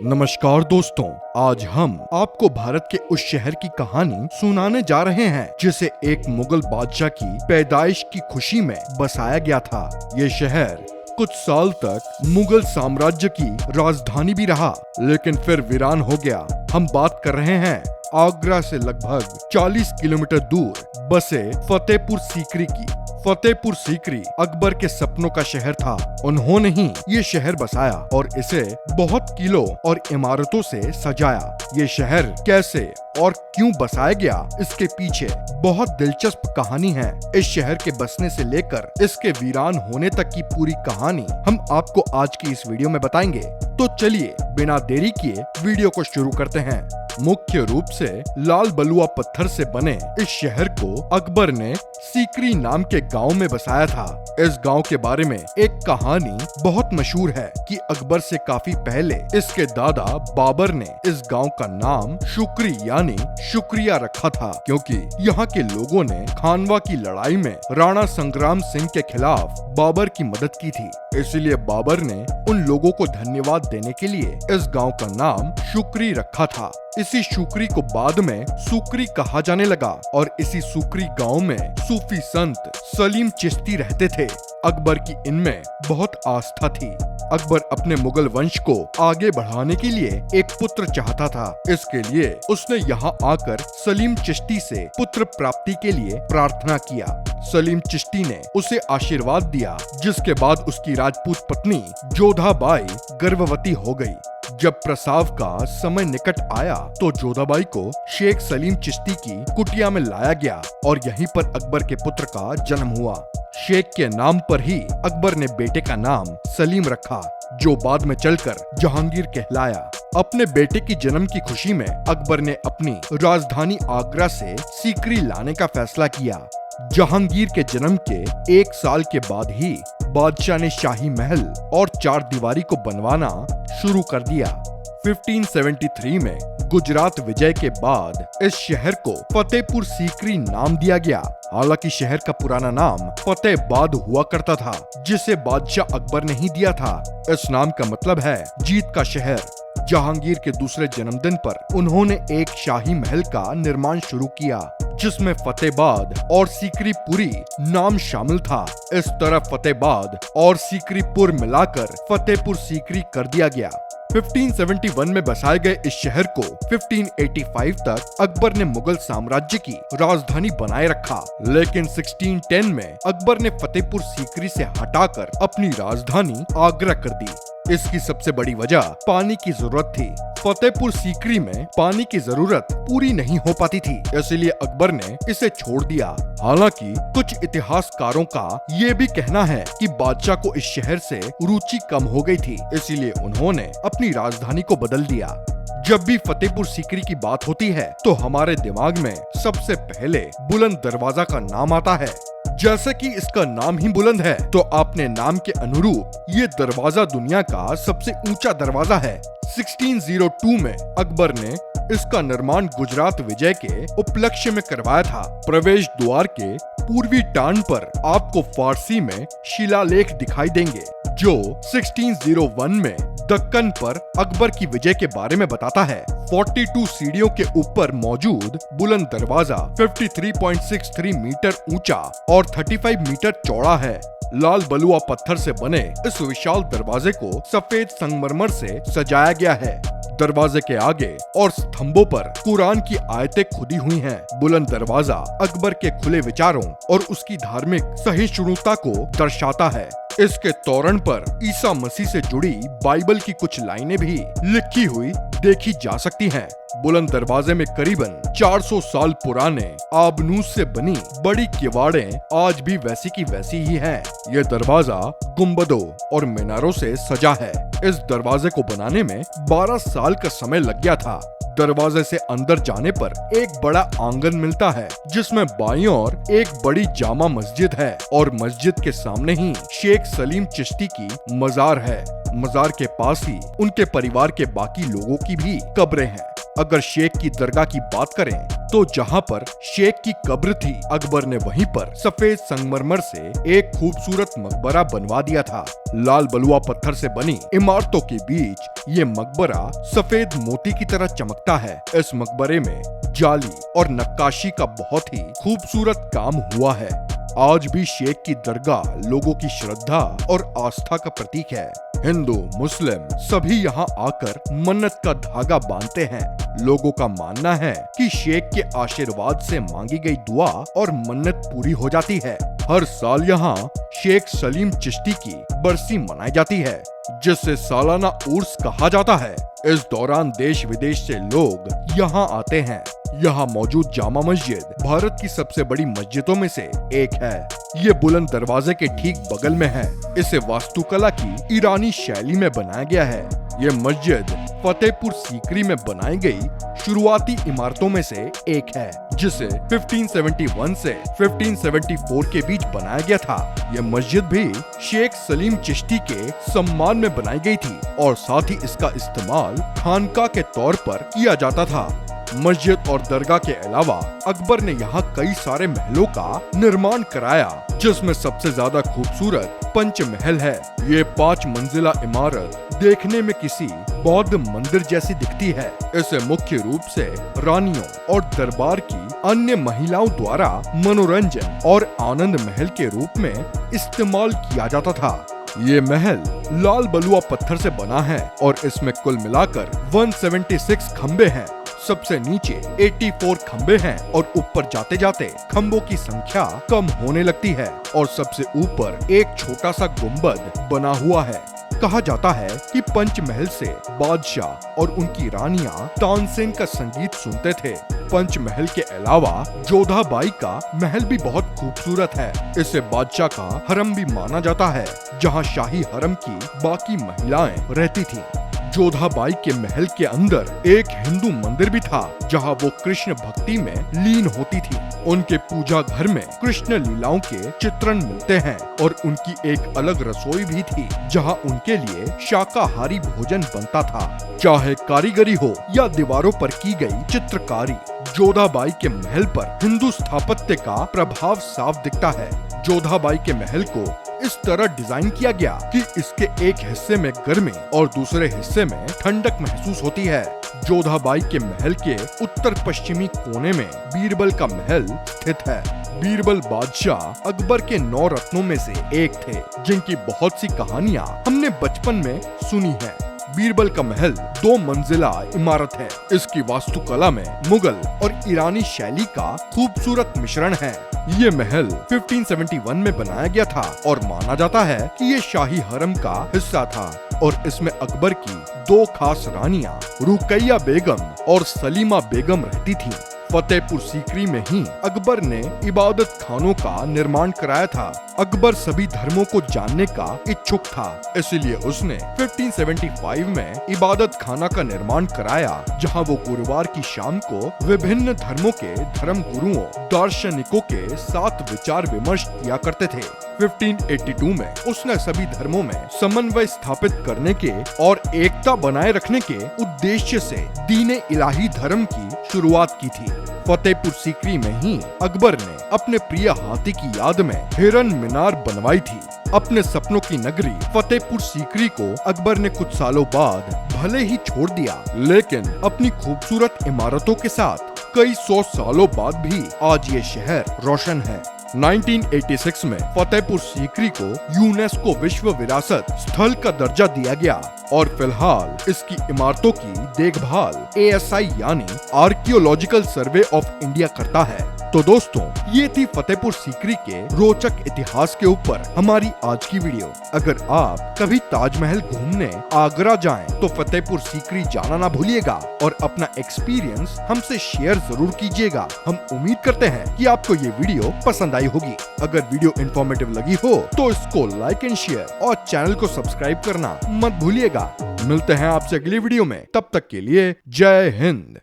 नमस्कार दोस्तों, आज हम आपको भारत के उस शहर की कहानी सुनाने जा रहे हैं जिसे एक मुगल बादशाह की पैदाइश की खुशी में बसाया गया था। ये शहर कुछ साल तक मुगल साम्राज्य की राजधानी भी रहा, लेकिन फिर वीरान हो गया। हम बात कर रहे हैं आगरा से लगभग 40 किलोमीटर दूर बसे फतेहपुर सीकरी की। फतेहपुर सीकरी अकबर के सपनों का शहर था। उन्होंने ही ये शहर बसाया और इसे बहुत किलों और इमारतों से सजाया। ये शहर कैसे और क्यों बसाया गया, इसके पीछे बहुत दिलचस्प कहानी है। इस शहर के बसने से लेकर इसके वीरान होने तक की पूरी कहानी हम आपको आज की इस वीडियो में बताएंगे। तो चलिए बिना देरी किए वीडियो को शुरू करते हैं। मुख्य रूप से लाल बलुआ पत्थर से बने इस शहर को अकबर ने सीकरी नाम के गांव में बसाया था। इस गांव के बारे में एक कहानी बहुत मशहूर है कि अकबर से काफी पहले इसके दादा बाबर ने इस गांव का नाम शुक्री यानी शुक्रिया रखा था, क्योंकि यहाँ के लोगों ने खानवा की लड़ाई में राणा संग्राम सिंह के खिलाफ बाबर की मदद की थी। इसलिए बाबर ने उन लोगों को धन्यवाद देने के लिए इस गांव का नाम शुक्री रखा था। इसी शुक्री को बाद में सुकरी कहा जाने लगा और इसी सुकरी गांव में सूफी संत सलीम चिश्ती रहते थे। अकबर की इनमें बहुत आस्था थी। अकबर अपने मुगल वंश को आगे बढ़ाने के लिए एक पुत्र चाहता था। इसके लिए उसने यहाँ आकर सलीम चिश्ती से पुत्र प्राप्ति के लिए प्रार्थना किया। सलीम चिश्ती ने उसे आशीर्वाद दिया, जिसके बाद उसकी राजपूत पत्नी जोधाबाई गर्भवती हो गई। जब प्रसव का समय निकट आया तो जोधाबाई को शेख सलीम चिश्ती की कुटिया में लाया गया और यहीं पर अकबर के पुत्र का जन्म हुआ। शेख के नाम पर ही अकबर ने बेटे का नाम सलीम रखा, जो बाद में चलकर जहांगीर कहलाया। अपने बेटे की जन्म की खुशी में अकबर ने अपनी राजधानी आगरा से सीकरी लाने का फैसला किया। जहांगीर के जन्म के 1 साल के बाद ही बादशाह ने शाही महल और 4 दीवारी को बनवाना शुरू कर दिया। 1573 में गुजरात विजय के बाद इस शहर को फतेहपुर सीकरी नाम दिया गया। हालांकि शहर का पुराना नाम फतेहाबाद हुआ करता था, जिसे बादशाह अकबर ने ही दिया था। इस नाम का मतलब है जीत का शहर। जहांगीर के दूसरे जन्मदिन पर उन्होंने एक शाही महल का निर्माण शुरू किया, जिसमें फतेहाबाद और सीकरीपुरी नाम शामिल था। इस तरह फतेहाबाद और सीकरीपुर मिलाकर फतेहपुर सीकरी कर दिया गया। 1571 में बसाए गए इस शहर को 1585 तक अकबर ने मुगल साम्राज्य की राजधानी बनाए रखा, लेकिन 1610 में अकबर ने फतेहपुर सीकरी से हटाकर अपनी राजधानी आगरा कर दी। इसकी सबसे बड़ी वजह पानी की जरूरत थी। फतेहपुर सीकरी में पानी की जरूरत पूरी नहीं हो पाती थी, इसलिए अकबर ने इसे छोड़ दिया। हालांकि कुछ इतिहासकारों का ये भी कहना है कि बादशाह को इस शहर से रुचि कम हो गई थी, इसीलिए उन्होंने अपनी राजधानी को बदल दिया। जब भी फतेहपुर सीकरी की बात होती है तो हमारे दिमाग में सबसे पहले बुलंद दरवाजा का नाम आता है। जैसे कि इसका नाम ही बुलंद है, तो अपने नाम के अनुरूप ये दरवाजा दुनिया का सबसे ऊंचा दरवाजा है। 1602 में अकबर ने इसका निर्माण गुजरात विजय के उपलक्ष्य में करवाया था। प्रवेश द्वार के पूर्वी टान पर आपको फारसी में शिलालेख दिखाई देंगे, जो 1601 में दक्कन पर अकबर की विजय के बारे में बताता है। 42 सीढ़ियों के ऊपर मौजूद बुलंद दरवाजा 53.63 मीटर ऊंचा और 35 मीटर चौड़ा है। लाल बलुआ पत्थर से बने इस विशाल दरवाजे को सफेद संगमरमर से सजाया गया है। दरवाजे के आगे और स्तंभों पर कुरान की आयतें खुदी हुई हैं। बुलंद दरवाजा अकबर के खुले विचारों और उसकी धार्मिक सहिष्णुता को दर्शाता है। इसके तोरण पर ईसा मसीह से जुड़ी बाइबल की कुछ लाइनें भी लिखी हुई देखी जा सकती हैं। बुलंद दरवाजे में करीबन 400 साल पुराने आबनूस से बनी बड़ी किवाड़ें आज भी वैसी की वैसी ही हैं। यह दरवाजा गुंबदों और मीनारों से सजा है। इस दरवाजे को बनाने में 12 साल का समय लग गया था। दरवाजे से अंदर जाने पर एक बड़ा आंगन मिलता है, जिसमें बाईं ओर एक बड़ी जामा मस्जिद है और मस्जिद के सामने ही शेख सलीम चिश्ती की मजार है। मजार के पास ही उनके परिवार के बाकी लोगों की भी कब्रें हैं। अगर शेख की दरगाह की बात करें तो जहाँ पर शेख की कब्र थी, अकबर ने वहीं पर सफेद संगमरमर से एक खूबसूरत मकबरा बनवा दिया था। लाल बलुआ पत्थर से बनी इमारतों के बीच ये मकबरा सफेद मोती की तरह चमकता है। इस मकबरे में जाली और नक्काशी का बहुत ही खूबसूरत काम हुआ है। आज भी शेख की दरगाह लोगों की श्रद्धा और आस्था का प्रतीक है। हिंदू मुस्लिम सभी यहाँ आकर मन्नत का धागा बांधते हैं। लोगों का मानना है कि शेख के आशीर्वाद से मांगी गई दुआ और मन्नत पूरी हो जाती है। हर साल यहाँ शेख सलीम चिश्ती की बरसी मनाई जाती है, जिसे सालाना उर्स कहा जाता है। इस दौरान देश विदेश से लोग यहाँ आते हैं। यहाँ मौजूद जामा मस्जिद भारत की सबसे बड़ी मस्जिदों में से एक है। ये बुलंद दरवाजे के ठीक बगल में है। इसे वास्तुकला की ईरानी शैली में बनाया गया है। ये मस्जिद फतेहपुर सीकरी में बनाई गई शुरुआती इमारतों में से एक है, जिसे 1571 से 1574 के बीच बनाया गया था। यह मस्जिद भी शेख सलीम चिश्ती के सम्मान में बनाई गई थी और साथ ही इसका इस्तेमाल खानका के तौर पर किया जाता था। मस्जिद और दरगाह के अलावा अकबर ने यहाँ कई सारे महलों का निर्माण कराया, जिसमें सबसे ज्यादा खूबसूरत पंच महल है। ये 5 मंजिला इमारत देखने में किसी बौद्ध मंदिर जैसी दिखती है। इसे मुख्य रूप से रानियों और दरबार की अन्य महिलाओं द्वारा मनोरंजन और आनंद महल के रूप में इस्तेमाल किया जाता था। ये महल लाल बलुआ पत्थर से बना है और इसमें कुल मिलाकर 176 खम्बे हैं। सबसे नीचे 84 खंबे हैं और ऊपर जाते जाते खंबों की संख्या कम होने लगती है और सबसे ऊपर एक छोटा सा गुंबद बना हुआ है। कहा जाता है कि पंचमहल से बादशाह और उनकी रानियां तानसेन का संगीत सुनते थे। पंचमहल के अलावा जोधाबाई का महल भी बहुत खूबसूरत है। इसे बादशाह का हरम भी माना जाता है, जहां शाही हरम की बाकी महिलाएं रहती थीं। जोधाबाई के महल के अंदर एक हिंदू मंदिर भी था, जहां वो कृष्ण भक्ति में लीन होती थी। उनके पूजा घर में कृष्ण लीलाओं के चित्रण मिलते हैं और उनकी एक अलग रसोई भी थी, जहां उनके लिए शाकाहारी भोजन बनता था। चाहे कारीगरी हो या दीवारों पर की गई चित्रकारी, जोधाबाई के महल पर हिंदू स्थापत्य का प्रभाव साफ दिखता है। जोधाबाई के महल को इस तरह डिजाइन किया गया कि इसके एक हिस्से में गर्मी और दूसरे हिस्से में ठंडक महसूस होती है। जोधाबाई के महल के उत्तर पश्चिमी कोने में बीरबल का महल स्थित है। बीरबल बादशाह अकबर के 9 रत्नों में से एक थे, जिनकी बहुत सी कहानियां हमने बचपन में सुनी है। बीरबल का महल 2 मंजिला इमारत है। इसकी वास्तुकला में मुगल और ईरानी शैली का खूबसूरत मिश्रण है। ये महल 1571 में बनाया गया था और माना जाता है कि ये शाही हरम का हिस्सा था और इसमें अकबर की 2 खास रानियां रुकैया बेगम और सलीमा बेगम रहती थीं। फतेहपुर सीकरी में ही अकबर ने इबादत खानों का निर्माण कराया था। अकबर सभी धर्मों को जानने का इच्छुक था, इसलिए उसने 1575 में इबादत खाना का निर्माण कराया, जहां वो गुरुवार की शाम को विभिन्न धर्मों के धर्म गुरुओं दार्शनिकों के साथ विचार विमर्श किया करते थे। 1582 में उसने सभी धर्मों में समन्वय स्थापित करने के और एकता बनाए रखने के उद्देश्य से दीन इलाही धर्म की शुरुआत की थी। फतेहपुर सीकरी में ही अकबर ने अपने प्रिय हाथी की याद में हिरन मीनार बनवाई थी। अपने सपनों की नगरी फतेहपुर सीकरी को अकबर ने कुछ सालों बाद भले ही छोड़ दिया, लेकिन अपनी खूबसूरत इमारतों के साथ कई 100 सालों बाद भी आज ये शहर रोशन है। 1986 में फतेहपुर सीकरी को यूनेस्को विश्व विरासत स्थल का दर्जा दिया गया और फिलहाल इसकी इमारतों की देखभाल ASI यानी आर्कियोलॉजिकल सर्वे ऑफ इंडिया करता है। तो दोस्तों, ये थी फतेहपुर सीकरी के रोचक इतिहास के ऊपर हमारी आज की वीडियो। अगर आप कभी ताजमहल घूमने आगरा जाएं, तो फतेहपुर सीकरी जाना ना भूलिएगा और अपना एक्सपीरियंस हमसे शेयर जरूर कीजिएगा। हम उम्मीद करते हैं कि आपको ये वीडियो पसंद आई होगी। अगर वीडियो इन्फॉर्मेटिव लगी हो तो इसको लाइक एंड शेयर और चैनल को सब्सक्राइब करना मत भूलिएगा। मिलते हैं आपसे अगली वीडियो में, तब तक के लिए जय हिंद।